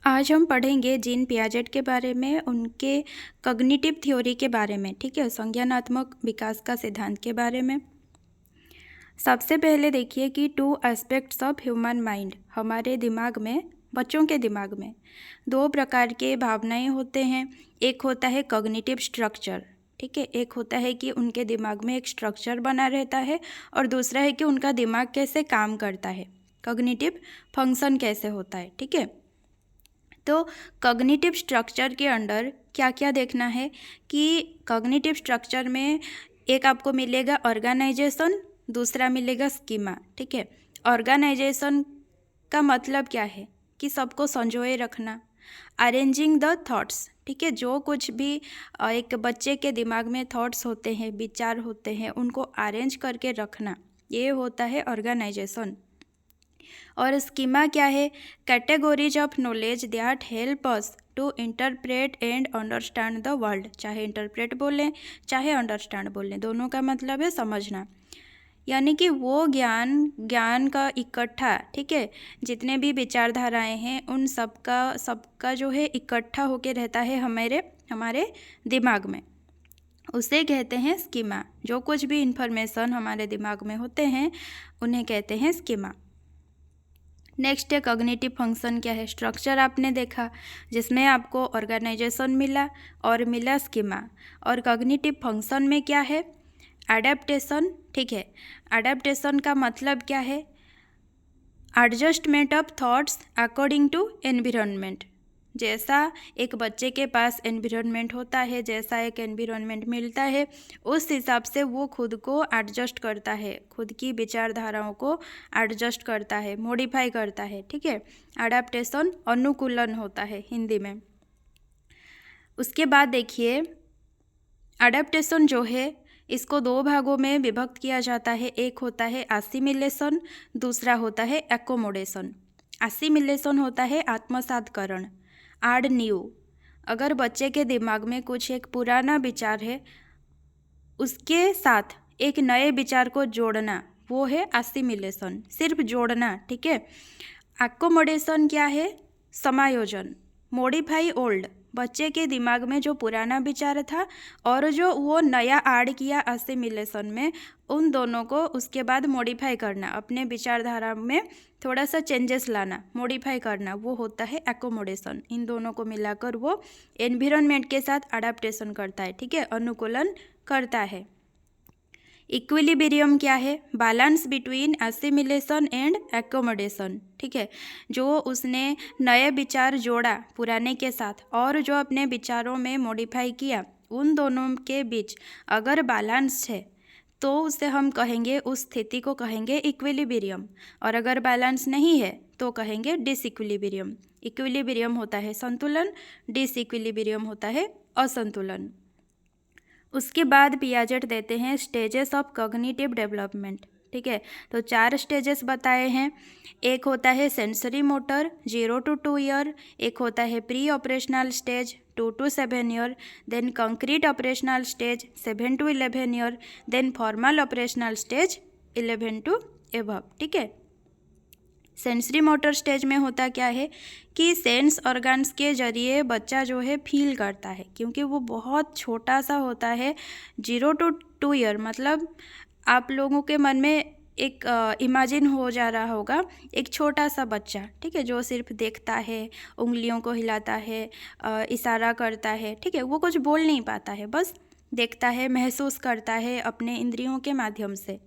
आज हम पढ़ेंगे जीन पियाजेट के बारे में, उनके कॉग्निटिव थ्योरी के बारे में, ठीक है, संज्ञानात्मक विकास का सिद्धांत के बारे में। सबसे पहले देखिए कि 2 एस्पेक्ट्स ऑफ ह्यूमन माइंड, हमारे दिमाग में, बच्चों के दिमाग में 2 प्रकार के भावनाएं होते हैं। एक होता है कॉग्निटिव स्ट्रक्चर, ठीक है, एक होता है कि उनके दिमाग में एक स्ट्रक्चर बना रहता है, और दूसरा है कि उनका दिमाग कैसे काम करता है, कॉग्निटिव फंक्शन कैसे होता है, ठीक है। तो कॉग्निटिव स्ट्रक्चर के अंडर क्या क्या देखना है कि कॉग्निटिव स्ट्रक्चर में एक आपको मिलेगा ऑर्गेनाइजेशन, दूसरा मिलेगा स्कीमा, ठीक है। ऑर्गेनाइजेशन का मतलब क्या है कि सबको संजोए रखना, अरेंजिंग द थॉट्स, ठीक है, जो कुछ भी एक बच्चे के दिमाग में थॉट्स होते हैं, विचार होते हैं, उनको अरेंज करके रखना, ये होता है ऑर्गेनाइजेशन। और स्कीमा क्या है? Categories of knowledge that help us to interpret and understand the world. चाहे इंटरप्रेट बोलें चाहे अंडरस्टैंड बोलें, दोनों का मतलब है समझना। यानी कि वो ज्ञान का इकट्ठा, ठीक है, जितने भी विचारधाराएं हैं उन सबका जो है इकट्ठा होके रहता है हमारे दिमाग में, उसे कहते हैं स्कीमा। जो कुछ भी इंफॉर्मेशन हमारे दिमाग में होते हैं उन्हें कहते हैं स्कीमा। नेक्स्ट है कॉग्निटिव फंक्शन क्या है? स्ट्रक्चर आपने देखा जिसमें आपको ऑर्गेनाइजेशन मिला और मिला स्कीमा। और कॉग्निटिव फंक्शन में क्या है? एडेप्टेशन, ठीक है। एडेप्टेशन का मतलब क्या है? Adjustment of thoughts according to environment. जैसा एक बच्चे के पास एनवायरनमेंट होता है, जैसा एक एनवायरनमेंट मिलता है, उस हिसाब से वो खुद को एडजस्ट करता है, खुद की विचारधाराओं को एडजस्ट करता है, मॉडिफाई करता है, ठीक है। एडाप्टेशन अनुकूलन होता है हिंदी में। उसके बाद देखिए एडाप्टेशन जो है इसको 2 भागों में विभक्त किया जाता है। एक होता है एसिमिलेशन, दूसरा होता है एकोमोडेशन। एसिमिलेशन होता है आत्मसातकरण, ऐड न्यू। अगर बच्चे के दिमाग में कुछ एक पुराना विचार है, उसके साथ एक नए विचार को जोड़ना, वो है एसिमिलेशन, सिर्फ जोड़ना, ठीक है। एकोमोडेशन क्या है? समायोजन, मॉडिफाई ओल्ड। बच्चे के दिमाग में जो पुराना विचार था और जो वो नया ऐड किया एसिमिलेशन में, उन दोनों को उसके बाद मॉडिफाई करना, अपने विचारधारा में थोड़ा सा चेंजेस लाना, मॉडिफाई करना, वो होता है एकोमोडेशन। इन दोनों को मिलाकर वो एनवायरनमेंट के साथ अडेप्टेशन करता है, ठीक है, अनुकूलन करता है। इक्विलिब्रियम क्या है? Balance between assimilation and accommodation, ठीक है। जो उसने नए विचार जोड़ा पुराने के साथ और जो अपने विचारों में मॉडिफाई किया, उन दोनों के बीच अगर बैलेंस है तो उसे हम कहेंगे, उस स्थिति को कहेंगे इक्विलिब्रियम। और अगर बैलेंस नहीं है तो कहेंगे डिसइक्विलिब्रियम। इक्विलिब्रियम होता है संतुलन, डिसइक्विलिब्रियम होता है असंतुलन। उसके बाद पियाजेट देते हैं स्टेजेस ऑफ कॉग्निटिव डेवलपमेंट, ठीक है। तो 4 स्टेजेस बताए हैं। एक होता है सेंसरी मोटर 0 to 2 ईयर, एक होता है pre operational stage 2 to 7 year, then concrete operational stage 7 to 11 year, then formal operational stage 11 to above, ठीक है। सेंसरी मोटर स्टेज में होता क्या है कि सेंस ऑर्गन्स के जरिए बच्चा जो है फील करता है, क्योंकि वो बहुत छोटा सा होता है। 0 to 2 ईयर मतलब आप लोगों के मन में एक इमेजिन हो जा रहा होगा एक छोटा सा बच्चा, ठीक है, जो सिर्फ देखता है, उंगलियों को हिलाता है, इशारा करता है, ठीक है, वो कुछ बोल नहीं पाता है, बस देखता है, महसूस करता है अपने इंद्रियों के माध्यम से।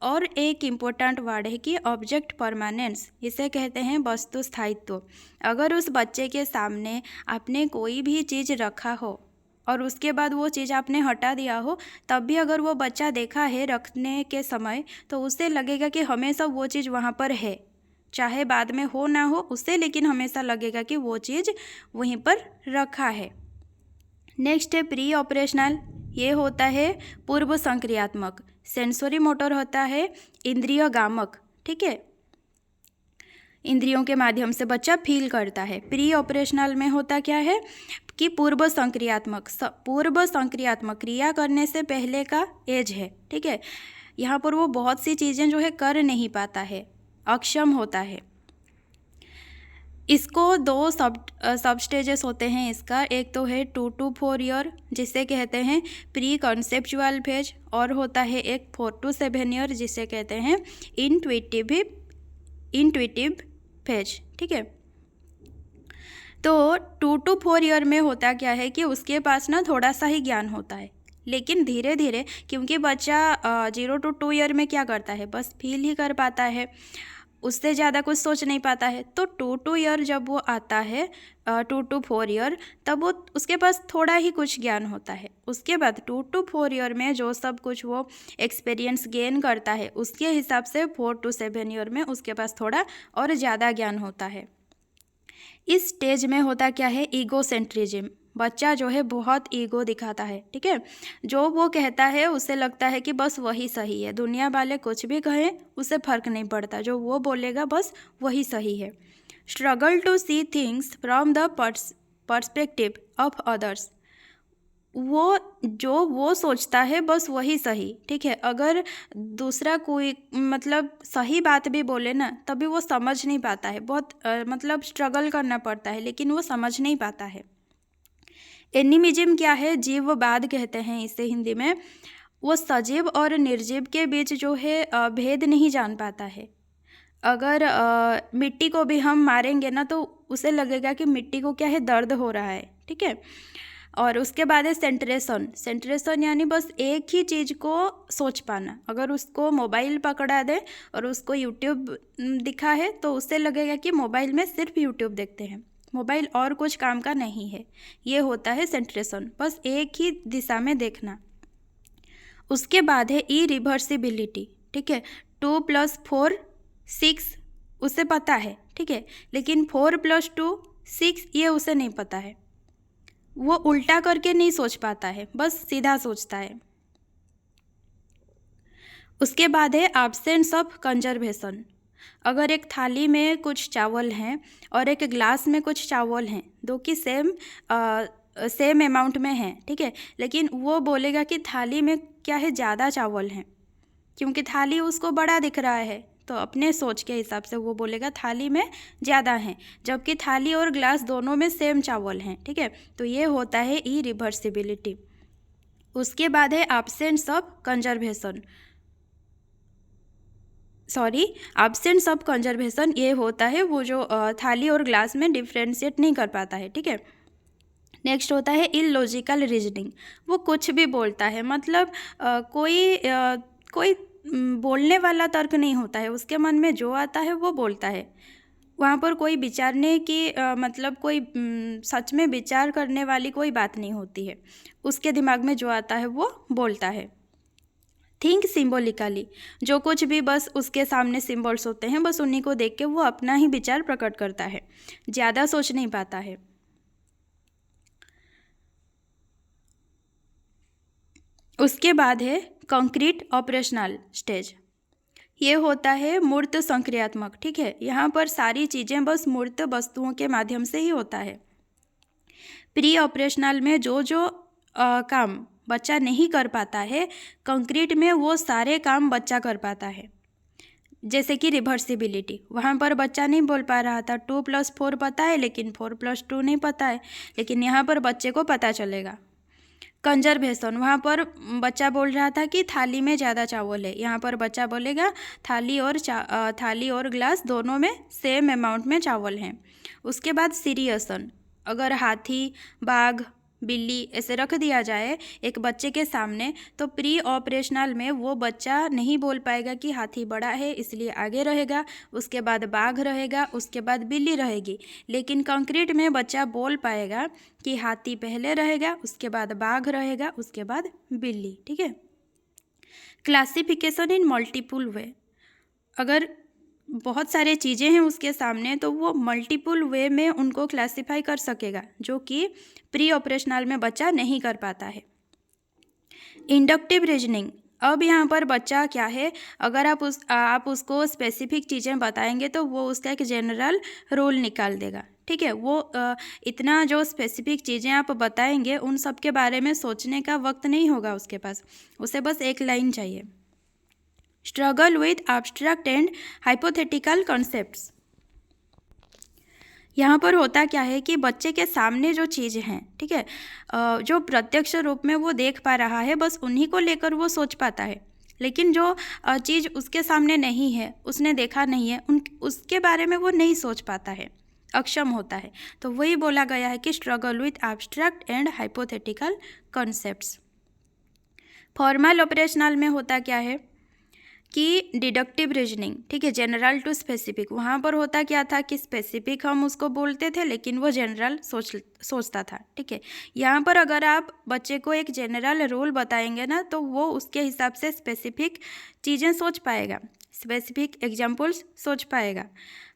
और एक इम्पोर्टेंट वर्ड है कि ऑब्जेक्ट परमानेंस, इसे कहते हैं वस्तु स्थायित्व। अगर उस बच्चे के सामने आपने कोई भी चीज़ रखा हो और उसके बाद वो चीज़ आपने हटा दिया हो, तब भी अगर वो बच्चा देखा है रखने के समय, तो उसे लगेगा कि हमेशा वो चीज़ वहाँ पर है, चाहे बाद में हो ना हो उसे, लेकिन हमेशा लगेगा कि वो चीज़ वहीं पर रखा है। नेक्स्ट है प्री ऑपरेशनल, ये होता है पूर्व संक्रियात्मक। सेंसरी मोटर होता है इंद्रिय गामक, ठीक है, इंद्रियों के माध्यम से बच्चा फील करता है। प्री ऑपरेशनल में होता क्या है कि पूर्व संक्रियात्मक क्रिया करने से पहले का एज है, ठीक है। यहाँ पर वो बहुत सी चीज़ें जो है कर नहीं पाता है, अक्षम होता है। इसको दो सब स्टेजेस होते हैं इसका। एक तो है 2 to 4 ईयर जिसे कहते हैं प्री कॉन्सेप्चुअल फेज, और होता है एक 4 to 7 ईयर जिसे कहते हैं इंट्यूटिव फेज। ठीक है, तो 2 to 4 ईयर में होता क्या है कि उसके पास ना थोड़ा सा ही ज्ञान होता है, लेकिन धीरे धीरे, क्योंकि बच्चा 0 to 2 ईयर में क्या करता है, बस फील ही कर पाता है, उससे ज़्यादा कुछ सोच नहीं पाता है। तो 2 to ईयर जब वो आता है, 2 to 4 ईयर, तब वो उसके पास थोड़ा ही कुछ ज्ञान होता है। उसके बाद 2 to 4 ईयर में जो सब कुछ वो एक्सपीरियंस गेन करता है, उसके हिसाब से 4 to 7 ईयर में उसके पास थोड़ा और ज़्यादा ज्ञान होता है। इस स्टेज में होता क्या है, ईगोसेंट्रिज्म। बच्चा जो है बहुत ईगो दिखाता है। ठीक है, जो वो कहता है उसे लगता है कि बस वही सही है, दुनिया वाले कुछ भी कहें उसे फ़र्क नहीं पड़ता, जो वो बोलेगा बस वही सही है। Struggle to see things from the perspective of others. वो सोचता है बस वही सही। ठीक है, अगर दूसरा कोई मतलब सही बात भी बोले ना, तभी वो समझ नहीं पाता है, बहुत मतलब स्ट्रगल करना पड़ता है, लेकिन वो समझ नहीं पाता है। एनिमिज्म क्या है, जीववाद कहते हैं इसे हिंदी में। वो सजीव और निर्जीव के बीच जो है भेद नहीं जान पाता है। अगर मिट्टी को भी हम मारेंगे ना, तो उसे लगेगा कि मिट्टी को क्या है, दर्द हो रहा है। ठीक है, और उसके बाद है सेंट्रेशन यानी बस एक ही चीज़ को सोच पाना। अगर उसको मोबाइल पकड़ा दे और उसको यूट्यूब दिखा है, तो उससे लगेगा कि मोबाइल में सिर्फ यूट्यूब देखते हैं, मोबाइल और कुछ काम का नहीं है। ये होता है सेंट्रेशन, बस एक ही दिशा में देखना। उसके बाद है इरिवर्सिबिलिटी। ठीक है, 2 + 4 6 उसे पता है। ठीक है, लेकिन 4 + 2 6 ये उसे नहीं पता है। वो उल्टा करके नहीं सोच पाता है, बस सीधा सोचता है। उसके बाद है एब्सेंस ऑफ कंजर्वेशन। अगर एक थाली में कुछ चावल हैं और एक ग्लास में कुछ चावल हैं, दो की सेम अमाउंट में हैं, ठीक है, लेकिन वो बोलेगा कि थाली में क्या है, ज़्यादा चावल हैं, क्योंकि थाली उसको बड़ा दिख रहा है, तो अपने सोच के हिसाब से वो बोलेगा थाली में ज़्यादा हैं, जबकि थाली और ग्लास दोनों में सेम चावल हैं। ठीक है, तो ये होता है इरिवर्सिबिलिटी। उसके बाद है एब्सेंस ऑफ कंजर्वेशन। ये होता है वो जो थाली और ग्लास में डिफ्रेंशिएट नहीं कर पाता है। ठीक है, नेक्स्ट होता है इलॉजिकल रीजनिंग। वो कुछ भी बोलता है, मतलब कोई बोलने वाला तर्क नहीं होता है, उसके मन में जो आता है वो बोलता है। वहाँ पर कोई विचारने की मतलब कोई सच में विचार करने वाली कोई बात नहीं होती है, उसके दिमाग में जो आता है वो बोलता है। थिंक सिम्बोलिकली, जो कुछ भी बस उसके सामने सिम्बल्स होते हैं, बस उन्हीं को देख के वो अपना ही विचार प्रकट करता है, ज़्यादा सोच नहीं पाता है। उसके बाद है कंक्रीट ऑपरेशनल स्टेज। ये होता है मूर्त संक्रियात्मक। ठीक है, यहाँ पर सारी चीज़ें बस मूर्त वस्तुओं के माध्यम से ही होता है। प्री ऑपरेशनल में जो काम बच्चा नहीं कर पाता है, कंक्रीट में वो सारे काम बच्चा कर पाता है। जैसे कि रिवर्सिबिलिटी, वहाँ पर बच्चा नहीं बोल पा रहा था, 2 + 4 पता है लेकिन 4 + 2 नहीं पता है, लेकिन यहाँ पर बच्चे को पता चलेगा। कंजर्वेशन, वहाँ पर बच्चा बोल रहा था कि थाली में ज़्यादा चावल है, यहाँ पर बच्चा बोलेगा थाली और ग्लास दोनों में सेम अमाउंट में चावल हैं। उसके बाद सीरियसन, अगर हाथी, बाघ, बिल्ली ऐसे रख दिया जाए एक बच्चे के सामने, तो प्री ऑपरेशनल में वो बच्चा नहीं बोल पाएगा कि हाथी बड़ा है इसलिए आगे रहेगा, उसके बाद बाघ रहेगा, उसके बाद बिल्ली रहेगी। लेकिन कंक्रीट में बच्चा बोल पाएगा कि हाथी पहले रहेगा, उसके बाद बाघ रहेगा, उसके बाद बिल्ली। ठीक है, क्लासिफिकेशन इन मल्टीपल वे, अगर बहुत सारे चीज़ें हैं उसके सामने, तो वो मल्टीपल वे में उनको क्लासिफाई कर सकेगा, जो कि प्री ऑपरेशनल में बच्चा नहीं कर पाता है। इंडक्टिव रीजनिंग, अब यहाँ पर बच्चा क्या है, अगर आप उसको स्पेसिफिक चीज़ें बताएंगे तो वो उसका एक जनरल रूल निकाल देगा। ठीक है, वो इतना जो स्पेसिफिक चीज़ें आप बताएंगे उन सब के बारे में सोचने का वक्त नहीं होगा उसके पास, उसे बस एक लाइन चाहिए। Struggle with abstract and hypothetical concepts, यहाँ पर होता क्या है कि बच्चे के सामने जो चीज़ हैं, ठीक है, जो प्रत्यक्ष रूप में वो देख पा रहा है, बस उन्हीं को लेकर वो सोच पाता है। लेकिन जो चीज़ उसके सामने नहीं है, उसने देखा नहीं है, उसके बारे में वो नहीं सोच पाता है, अक्षम होता है। तो वही बोला गया है कि struggle with abstract and hypothetical concepts. Formal operational में होता क्या है कि डिडक्टिव रीजनिंग, ठीक है, जनरल टू स्पेसिफिक। वहाँ पर होता क्या था कि स्पेसिफिक हम उसको बोलते थे, लेकिन वो जनरल सोचता था, ठीक है। यहाँ पर अगर आप बच्चे को एक जनरल रूल बताएंगे ना, तो वो उसके हिसाब से स्पेसिफिक चीज़ें सोच पाएगा, स्पेसिफिक एग्जाम्पल्स सोच पाएगा।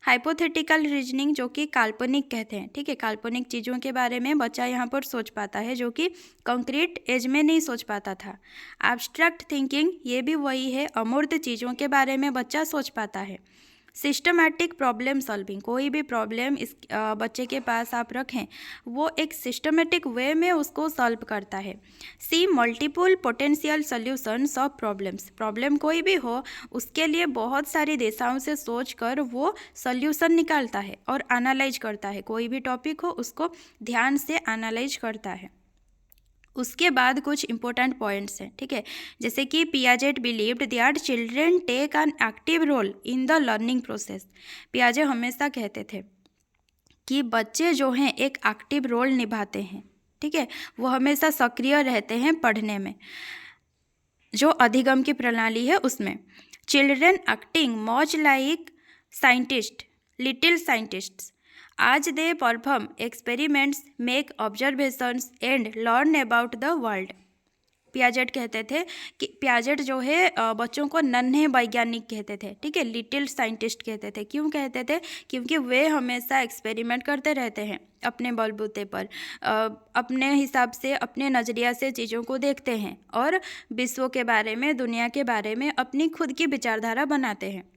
हाइपोथेटिकल रीजनिंग, जो कि काल्पनिक कहते हैं, ठीक है, काल्पनिक चीज़ों के बारे में बच्चा यहाँ पर सोच पाता है, जो कि कंक्रीट एज में नहीं सोच पाता था। एब्स्ट्रैक्ट थिंकिंग, ये भी वही है, अमूर्त चीज़ों के बारे में बच्चा सोच पाता है। सिस्टमैटिक प्रॉब्लम सॉल्विंग, कोई भी प्रॉब्लम इस बच्चे के पास आप रखें, वो एक सिस्टमेटिक वे में उसको सॉल्व करता है। See multiple potential solutions of problems, problem कोई भी हो उसके लिए बहुत सारी दिशाओं से सोच कर वो सॉल्यूशन निकालता है और एनालाइज करता है, कोई भी टॉपिक हो उसको ध्यान से एनालाइज करता है। उसके बाद कुछ इंपॉर्टेंट पॉइंट्स हैं, ठीक है, जैसे कि Piaget believed that children take an active role in the learning process. पियाजे हमेशा कहते थे कि बच्चे जो हैं एक एक्टिव रोल निभाते हैं, ठीक है, वो हमेशा सक्रिय रहते हैं पढ़ने में, जो अधिगम की प्रणाली है उसमें। Children acting much like scientist, little scientists, as they perform experiments, make observations and learn about the world. Piaget कहते थे कि पियाजेट जो है बच्चों को नन्हे वैज्ञानिक कहते थे, ठीक है, लिटिल साइंटिस्ट कहते थे। क्यों कहते थे? क्योंकि वे हमेशा एक्सपेरिमेंट करते रहते हैं अपने बलबूते पर, अपने हिसाब से, अपने नज़रिया से चीज़ों को देखते हैं और विश्व के बारे में, दुनिया के बारे में अपनी खुद की विचारधारा बनाते हैं।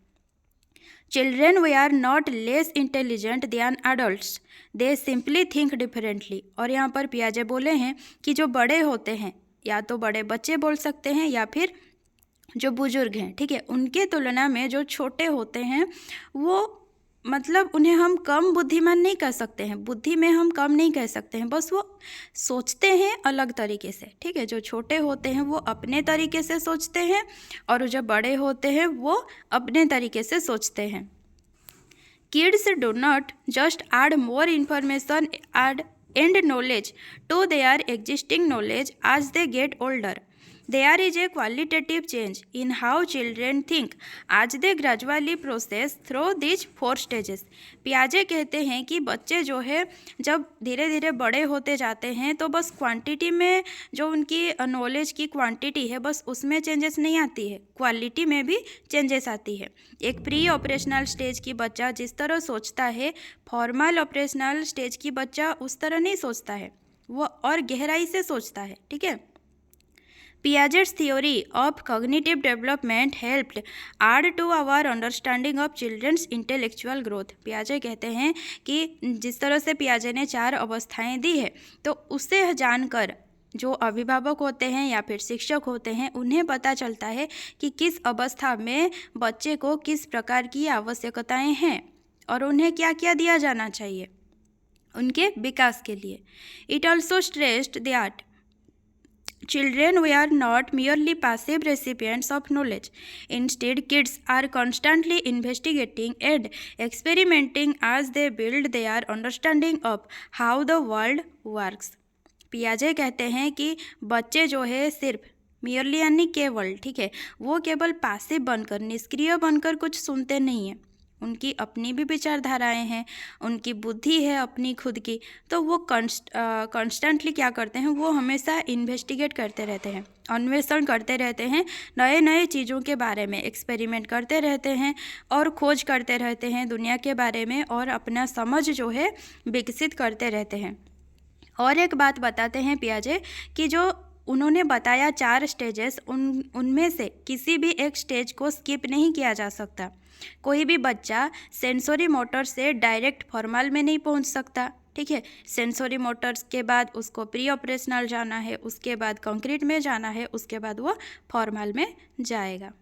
Children we are not less intelligent than adults, they simply think differently. और यहाँ पर पियाजे बोले हैं कि जो बड़े होते हैं, या तो बड़े बच्चे बोल सकते हैं या फिर जो बुजुर्ग हैं, ठीक है, उनके तुलना में जो छोटे होते हैं वो, मतलब उन्हें हम कम बुद्धिमान नहीं कह सकते हैं, बुद्धि में हम कम नहीं कह सकते हैं, बस वो सोचते हैं अलग तरीके से, ठीक है। जो छोटे होते हैं वो अपने तरीके से सोचते हैं और जो बड़े होते हैं वो अपने तरीके से सोचते हैं। Kids do not just add more information and knowledge to their existing knowledge as they get older. There is a qualitative change in how children think as they gradually process through these 4 stages. पियाजे कहते हैं कि बच्चे जो है जब धीरे धीरे बड़े होते जाते हैं तो बस क्वांटिटी में, जो उनकी नॉलेज की क्वांटिटी है, बस उसमें चेंजेस नहीं आती है, क्वालिटी में भी चेंजेस आती है। एक प्री ऑपरेशनल स्टेज की बच्चा जिस तरह सोचता है, फॉर्मल ऑपरेशनल स्टेज की बच्चा उस तरह नहीं सोचता है, वो और गहराई से सोचता है, ठीक है। Piaget's theory of cognitive development helped add to our understanding of children's intellectual growth. पियाजे कहते हैं कि जिस तरह से पियाजे ने 4 अवस्थाएं दी है, तो उससे जानकर जो अभिभावक होते हैं या फिर शिक्षक होते हैं, उन्हें पता चलता है कि किस अवस्था में बच्चे को किस प्रकार की आवश्यकताएं हैं और उन्हें क्या क्या दिया जाना चाहिए उनके विकास के लिए। It also stressed that children were not merely passive recipients of knowledge. Instead, kids are constantly investigating and experimenting as they build their understanding of how the world works. पियाजे कहते हैं कि बच्चे जो है सिर्फ merely यानी केवल, ठीक है, वो केवल पासिव बनकर, निष्क्रिय बनकर कुछ सुनते नहीं हैं, उनकी अपनी भी विचारधाराएं हैं, उनकी बुद्धि है अपनी खुद की, तो वो कॉन्स्टेंटली क्या करते हैं, वो हमेशा इन्वेस्टिगेट करते रहते हैं, अन्वेषण करते रहते हैं, नए नए चीज़ों के बारे में एक्सपेरिमेंट करते रहते हैं और खोज करते रहते हैं दुनिया के बारे में, और अपना समझ जो है विकसित करते रहते हैं। और एक बात बताते हैं पियाजे कि जो उन्होंने बताया 4 स्टेजेस, उनमें से किसी भी एक स्टेज को स्किप नहीं किया जा सकता। कोई भी बच्चा सेंसरी मोटर से डायरेक्ट फॉर्मल में नहीं पहुंच सकता, ठीक है, सेंसरी मोटर्स के बाद उसको प्री ऑपरेशनल जाना है, उसके बाद कंक्रीट में जाना है, उसके बाद वो फॉर्मल में जाएगा।